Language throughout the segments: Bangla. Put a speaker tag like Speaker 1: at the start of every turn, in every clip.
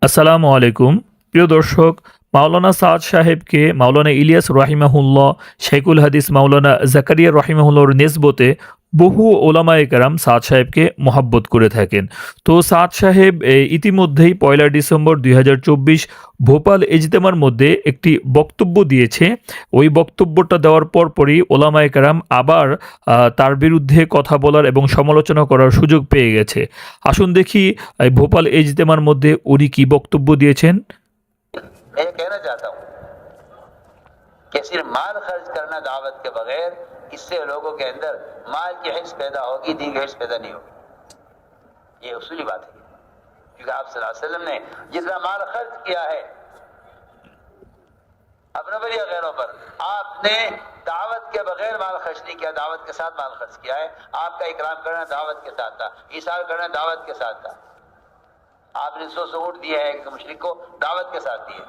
Speaker 1: আসসালামু আলাইকুম। প্রিয় দর্শক, মাওলানা সাদ সাহেবকে মাওলানা ইলিয়াস রাহিমাহুল্লাহ, শাইখুল হাদিস মাওলানা জাকারিয়া রাহিমাহুল্লাহর নেসবতে বহু ওলামায়ে কেরাম সাদ সাহেবকে মহাব্বত করে থাকেন। তো সাদ সাহেব ইতিমধ্যেই ১লা ডিসেম্বর ২০২৪ ভোপাল ইজতেমার মধ্যে একটি বক্তব্য দিয়েছে। ওই বক্তব্যটা দেওয়ার পরপরই ওলামায়ে কেরাম আবার তার বিরুদ্ধে কথা বলার এবং সমালোচনা করার সুযোগ পেয়ে গেছে। আসুন দেখি ভোপাল ইজতেমার মধ্যে উনি কি বক্তব্য দিয়েছেন।
Speaker 2: मैं ये कहना चाहता हूँ कि सिर्फ माल खर्च करना दावत के बगैर, इससे लोगों के अंदर माल की हिर्स पैदा होगी, दीन की हिर्स पैदा नहीं होगी। ये उसूली बात है, क्योंकि आप सल्लल्लाहु अलैहि वसल्लम ने जितना माल खर्च किया है अपने पर या गैरों पर, आपने दावत के बगैर माल खर्च नहीं किया, दावत के साथ माल खर्च किया है। आपका इकराम करना दावत के साथ था, ईसार करना दावत के साथ था। आपने 100 ऊँट दिए हैं एक मुशरिक को, दावत के साथ दिए।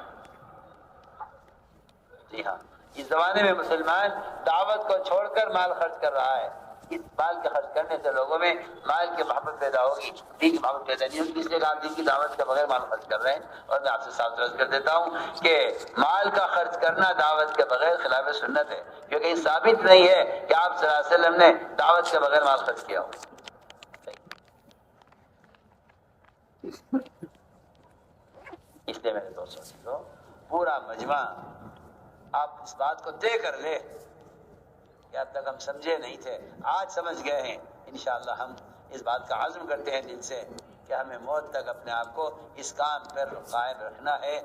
Speaker 2: जी हाँ, इस जमाने में मुसलमान दावत को छोड़कर माल खर्च कर रहा है। इस माल के खर्च करने से लोगों में माल की मोहब्बत पैदा होगी, दीन की मोहब्बत पैदा नहीं होगी। इसलिए आप दीन की दावत के बगैर माल खर्च कर रहे हैं। और मैं आपसे साफ अर्ज कर देता हूँ कि माल का खर्च करना दावत के बगैर खिलाफ सुन्नत है, क्योंकि ये साबित नहीं है कि आप सल्लल्लाहु अलैहि वसल्लम ने दावत के बगैर माल खर्च किया हो। इसलिए मेरे दोस्तों, पूरा मजमा आप इस बात को तय कर ले कि अब तक हम समझे नहीं थे, आज समझ गए हैं। इंशाअल्लाह हम इस बात का आज़म करते हैं दिल से कि हमें मौत तक अपने आप को इस काम पर कायम रखना है।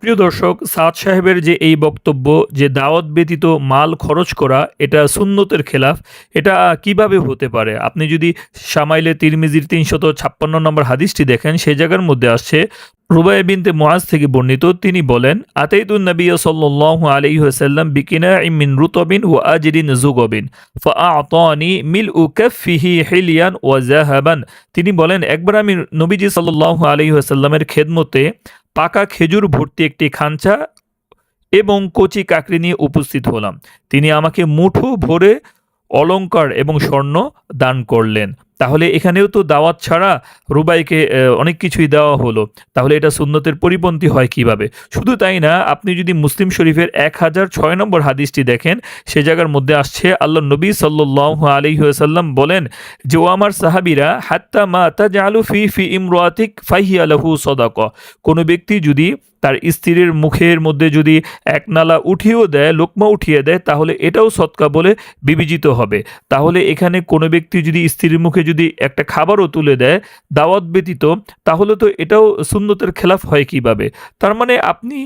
Speaker 1: প্রিয় দর্শক, সাদ সাহেবের যে এই বক্তব্য যে দাওয়াত ব্যতীত মাল খরচ করা এটা সুন্নতের খেলাফ, এটা কিভাবে হতে পারে? আপনি যদি শামাইলে তিরমিজির ৩৫৬ নম্বর হাদিসটি দেখেন, সেই জায়গার মধ্যে আসছে রুবাইয়া বিনতে মুআজ থেকে বর্ণিত। তিনি বলেন, আতাইতুন নবিয়্য সাল্লাল্লাহু আলাইহি ওয়াসাল্লাম বিকিনাইম মিন রুতাবিন ওয়া আজরিন যুগাবিন ফাআতানি মিলউ কাফফিহি হিলিয়ান ওয়া যাহাবান। তিনি বলেন, একবার আমি নবীজি সাল্লাল্লাহু আলাইহি ওয়াসাল্লামের খেদমতে পাকা খেজুর ভর্তি একটি খাঞ্চা এবং কচি কাকড়ি নিয়ে উপস্থিত হলাম। তিনি আমাকে মুঠো ভরে অলংকার এবং স্বর্ণ দান করলেন। তাহলে এখানেও তো দাওয়াত ছাড়া রুবাইকে অনেক কিছুই দেওয়া হলো, তাহলে এটা সুন্নতের পরিপন্থী হয় কিভাবে? শুধু তাই না, আপনি যদি মুসলিম শরীফের 1006 নম্বর হাদিসটি দেখেন, সে জায়গার মধ্যে আসছে আল্লাহ নবী সাল্লাল্লাহু আলাইহি ওয়াসাল্লাম বলেন যে, ও আমার সাহাবীরা, হাত্তা মা তাজআলু ফি ইমরাতিক ফাহিয়া লাহু সাদাকা। কোনো ব্যক্তি যদি তার স্ত্রীর মুখের মধ্যে যদি এক নালা উঠিয়েও দেয়, লোকমা উঠিয়ে দেয়, তাহলে এটাও সদকা বলে বিবেচিত হবে। তাহলে এখানে কোনো ব্যক্তি যদি স্ত্রীর মুখে যদি একটা খাবারও তুলে দেয় দাওয়াত ব্যতীত, তাহলে তো এটাও সুন্নতের খেলাফ হয় কিভাবে? তার মানে আপনি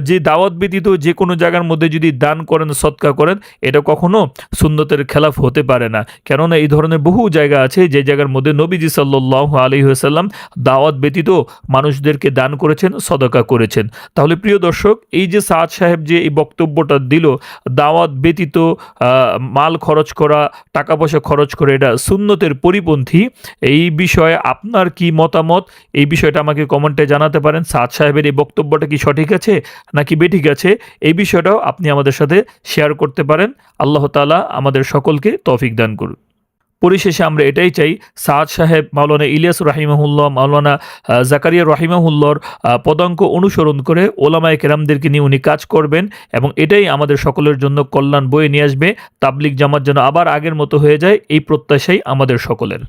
Speaker 1: যে দাওয়াত ব্যতীত যে কোনো জায়গার মধ্যে যদি দান করেন, সদকা করেন, এটা কখনো সুন্নতের খেলাফ হতে পারে না। কেননা এই ধরনের বহু জায়গা আছে যে জায়গার মধ্যে নবীজি সাল্লাল্লাহু আলাইহি ওয়াসাল্লাম দাওয়াত ব্যতীত মানুষদেরকে দান করেছেন, সদকা করেছেন। তাহলে প্রিয় দর্শক, এই যে সাদ সাহেব যে এই বক্তব্যটা দিল, দাওয়াত ব্যতীত মাল খরচ করা, টাকা পয়সা খরচ করে, এটা সুন্নতের পরিপন্থী। এই বিষয়ে আপনার কি মতামত? এই বিষয়টা আমাকে কমেন্টে জানাতে পারেন। সাদ সাহেবের এই বক্তব্যটা কি সঠিক আছে নাকি বেঠিক আছে, এই বিষয়টাও আপনি আমাদের সাথে শেয়ার করতে পারেন। আল্লাহ তাআলা আমাদের সকলকে তৌফিক দান করুন। পরিশেষে আমরা এটাই চাই, সাদ সাহেব মাওলানা ইলিয়াস রাহিমাহুল্লাহ, মাওলানা জাকারিয়া রাহিমাহুল্লাহর পদাঙ্ক অনুসরণ করে ওলামায়ে কেরামদেরকে নিয়ে উনি কাজ করবেন, এবং এটাই আমাদের সকলের জন্য কল্যাণ বয়ে নিয়ে আসবে। তাবলিগ জামাত যেন আবার আগের মতো হয়ে যায়, এই প্রত্যাশাই আমাদের সকলের।